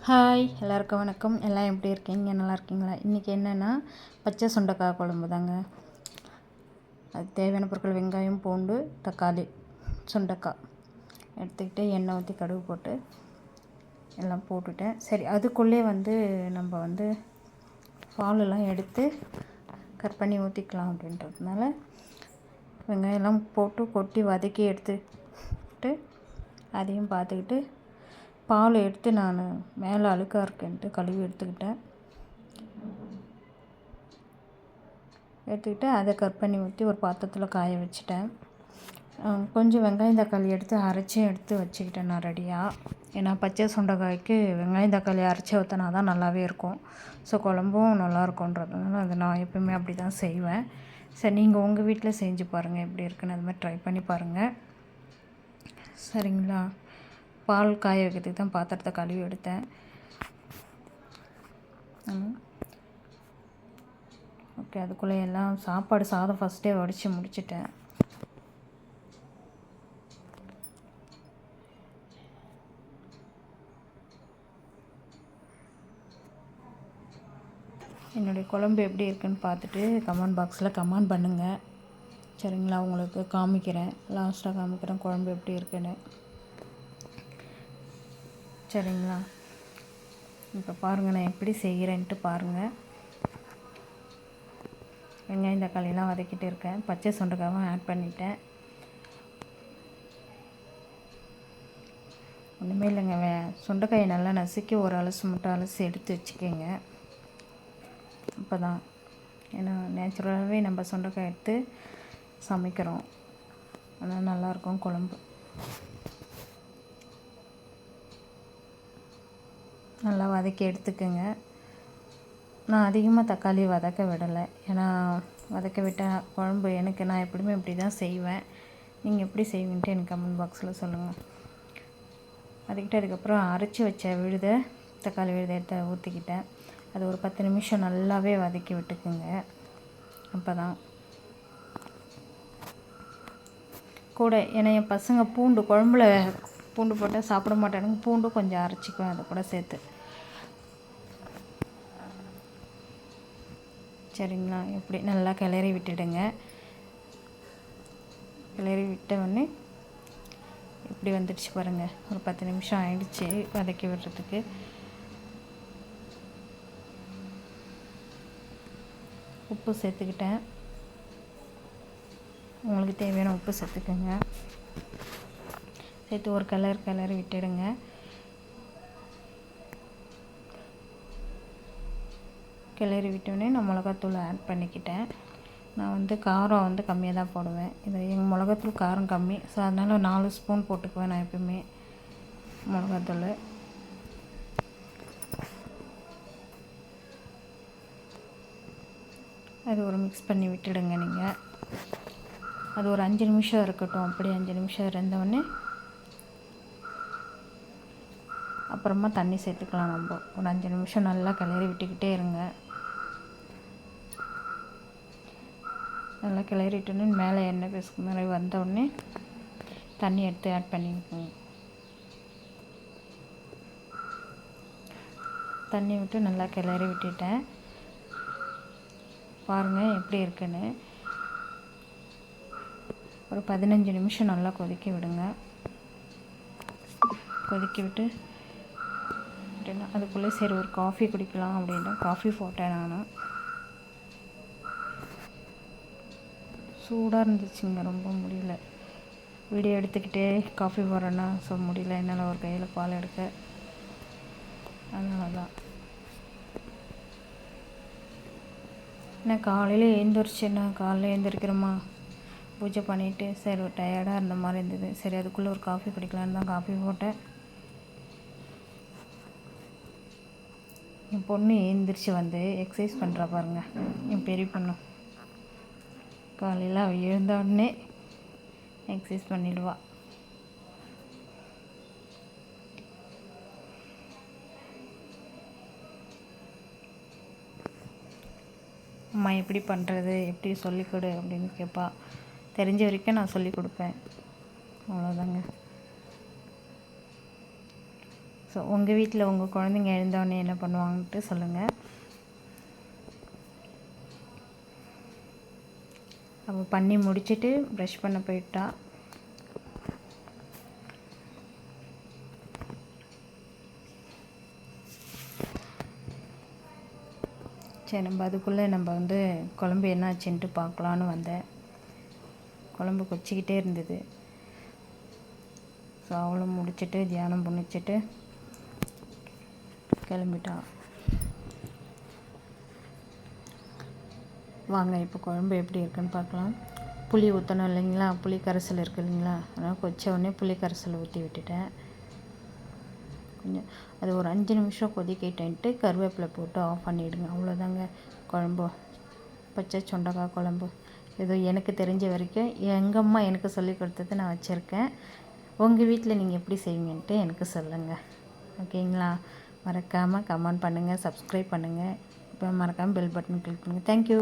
Hi எல்லாருக்கும் வணக்கம். எல்லாம் எப்படி இருக்கீங்க? நல்லா இருக்கீங்களா? இன்றைக்கி என்னென்னா பச்சை சுண்டைக்காய் குழம்பு தாங்க. அதுக்கு தேவையான பொருட்கள் வெங்காயம், பூண்டு, தக்காளி, சுண்டைக்காய் எடுத்துக்கிட்டு எண்ணெய் ஊற்றி கடுகு போட்டு எல்லாம் போட்டுட்டேன். சரி, அதுக்குள்ளே நம்ம பாலெல்லாம் எடுத்து கட் பண்ணி ஊற்றிக்கலாம் அப்படின்றதுனால வெங்காயம்லாம் போட்டு கொட்டி வதக்கி எடுத்துக்கிட்டு அதையும் பார்த்துக்கிட்டு பால் எடுத்து நான் மேலே அழுக்காக இருக்கேன்ட்டு கழுவி எடுத்துக்கிட்டு அதை கட் பண்ணி ஊற்றி ஒரு பாத்திரத்தில் காய வச்சுட்டேன். கொஞ்சம் வெங்காயம் தக்காளி எடுத்து எடுத்து வச்சுக்கிட்டேன் நான் ரெடியாக. ஏன்னா பச்சை சுண்டைக்காய்க்கு வெங்காயம் தக்காளி அரைச்சி ஊற்றினா தான் நல்லாவே இருக்கும். ஸோ குழம்பும் நல்லாயிருக்குன்றதுனால அது நான் எப்பவுமே அப்படி தான் செய்வேன். சரி, நீங்கள் உங்கள் வீட்டில் செஞ்சு பாருங்கள் எப்படி இருக்குன்னு. அது மாதிரி ட்ரை பண்ணி பாருங்கள். சரிங்களா? பால் காய வைக்கிறதுக்கு தான் பாத்திரத்தை கழுவி எடுத்தேன். ஓகே, அதுக்குள்ளே எல்லாம் சாதம் ஃபஸ்ட்டே வடித்து முடிச்சிட்டேன். என்னுடைய குழம்பு எப்படி இருக்குன்னு பார்த்துட்டு கமெண்ட் பாக்ஸில் கமெண்ட் பண்ணுங்கள். சரிங்களா? உங்களுக்கு காமிக்கிறேன், லாஸ்ட்டாக காமிக்கிறேன் குழம்பு எப்படி இருக்குன்னு. சரிங்களா? இப்போ பாருங்கள் நான் எப்படி செய்கிறேன்ட்டு பாருங்கள். வெங்காயம் தக்காளிலாம் வதக்கிட்டு இருக்கேன். பச்சை சுண்டைக்காவும் ஆட் பண்ணிட்டேன். ஒன்றுமே இல்லைங்க, சுண்டைக்காயை நல்லா நசுக்கி ஒரு அலசு மட்டும் அலசி எடுத்து வச்சுக்கோங்க. அப்போ தான், ஏன்னா நேச்சுரலாகவே நம்ம சுண்டைக்காய் எடுத்து சமைக்கிறோம், அதனால் நல்லாயிருக்கும் குழம்பு. நல்லா வதக்கி எடுத்துக்கோங்க. நான் அதிகமாக தக்காளி வதக்க விடலை, ஏன்னா வதக்க விட்டால் குழம்பு நான் எப்படியுமே இப்படி தான் செய்வேன். நீங்கள் எப்படி செய்வீன்ட்டு எனக்கு கமெண்ட் பாக்ஸில் சொல்லுங்கள். அதுக்கப்புறம் அரைச்சி வச்ச தக்காளி விழுதை எடுத்து ஊற்றிக்கிட்டேன். அது ஒரு 10 நிமிஷம் நல்லாவே வதக்கி விட்டுக்குங்க. அப்போ தான் கூட, ஏன்னா என் பசங்க குழம்புல பூண்டு போட்டால் சாப்பிட மாட்டேனுங்க. பூண்டு கொஞ்சம் அரைச்சிக்குவேன் அதை கூட சேர்த்து. சரிங்களா? இப்படி நல்லா கிளறி விட்டுடுங்க. கிளறி விட்ட உடனே இப்படி வந்துடுச்சு பாருங்கள். ஒரு 10 நிமிஷம் ஆயிடுச்சு வதக்கி விடுறதுக்கு. உப்பு சேர்த்துக்கிட்டேன். உங்களுக்கு தேவையான உப்பு சேர்த்துக்கோங்க. சேர்த்து ஒரு கிளறி விட்டுடுங்க. கிளறி விட்டோடனே நான் மிளகாத்தூள் ஆட் பண்ணிக்கிட்டேன். நான் காரம் கம்மியாக தான் போடுவேன். இது எங்கள் மிளகாத்தூள் காரம் கம்மி, ஸோ அதனால் 4 ஸ்பூன் போட்டுக்குவேன் நான் எப்பவுமே மிளகாத்தூள். அது ஒரு மிக்ஸ் பண்ணி விட்டுடுங்க நீங்கள். அது ஒரு 5 நிமிஷம் இருக்கட்டும். அப்படி 5 நிமிஷம் இருந்தோடனே அப்புறமா தண்ணி சேர்த்துக்கலாம். நம்ம ஒரு 5 நிமிஷம் நல்லா கிளறி விட்டுக்கிட்டே இருங்க. நல்லா கிளறிட்டோன்னே மேலே எண்ணெய் பிசுக்கு மாதிரி வந்தோடனே தண்ணி எடுத்து ஆட் பண்ணிக்கோங்க. தண்ணி விட்டு நல்லா கிளறி விட்டுட்டேன். பாருங்கள் எப்படி இருக்குன்னு. ஒரு 15 நிமிஷம் நல்லா கொதிக்க விடுங்க. கொதிக்க விட்டு அதுக்குள்ளே சரி ஒரு காஃபி குடிக்கலாம் அப்படின்ட்டு காஃபி போட்டேன். நான் சூடாக இருந்துச்சுங்க, ரொம்ப முடியல. வீடியோ எடுத்துக்கிட்டே காஃபி போடுறேன்னா முடியல என்னால் ஒரு கையில் பால் எடுக்க. அதனால தான் என்ன காலையில் எழுந்திரிக்கிறோமா, பூஜை பண்ணிவிட்டு சரி ஒரு டயர்டாக இருந்த மாதிரி இருந்தது. சரி அதுக்குள்ளே ஒரு காஃபி குடிக்கலான்னு தான் காஃபி போட்டேன். என் பொண்ணு எழுந்திரிச்சு எக்ஸசைஸ் பண்ணுறா பாருங்கள். என் பெரிய பொண்ணு காலையில் அவள் எழுந்த உடனே எக்ஸசைஸ் பண்ணிடுவா. அம்மா எப்படி பண்ணுறது, எப்படி சொல்லிக்கொடு அப்படின்னு கேட்பா. தெரிஞ்ச வரைக்கும் நான் சொல்லி கொடுப்பேன், அவ்வளோதாங்க. ஸோ உங்கள் வீட்டில் உங்கள் குழந்தைங்க எழுந்தோடனே என்ன பண்ணுவாங்கன்ட்டு சொல்லுங்கள். அவள் பண்ணி முடிச்சுட்டு ப்ரஷ் பண்ண போயிட்டா. சரி, நம்ம அதுக்குள்ளே நம்ம குழம்பு என்னாச்சுன்ட்டு பார்க்கலான்னு வந்தேன். குழம்பு கொச்சிக்கிட்டே இருந்தது. ஸோ அவளும் முடிச்சுட்டு தியானம் பண்ணிச்சிட்டு கிளம்பிட்டான். வாங்க இப்போ குழம்பு எப்படி இருக்குன்னு பார்க்கலாம். புளி ஊற்றணும் இல்லைங்களா, புளி கரைசல் இருக்குது இல்லைங்களா, அதனால் கொச்ச உடனே புளி கரைசல் ஊற்றி விட்டுட்டேன். கொஞ்சம் அது ஒரு 5 நிமிஷம் கொதிக்கிட்டேன்ட்டு கருவேப்பிலை போட்டு ஆஃப் பண்ணிவிடுங்க. அவ்வளோதாங்க குழம்பு, பச்சை சுண்டக்காய் குழம்பு. ஏதோ எனக்கு தெரிஞ்ச வரைக்கும் எங்கள் அம்மா எனக்கு சொல்லி கொடுத்தது நான் வச்சுருக்கேன். உங்கள் வீட்டில் நீங்கள் எப்படி செய்வீங்கன்ட்டு எனக்கு சொல்லுங்கள். ஓகேங்களா? மறக்காமல் கமெண்ட் பண்ணுங்கள், சப்ஸ்கிரைப் பண்ணுங்கள். இப்போ மறக்காமல் பெல் பட்டன் கிளிக் பண்ணுங்கள். தேங்க்யூ.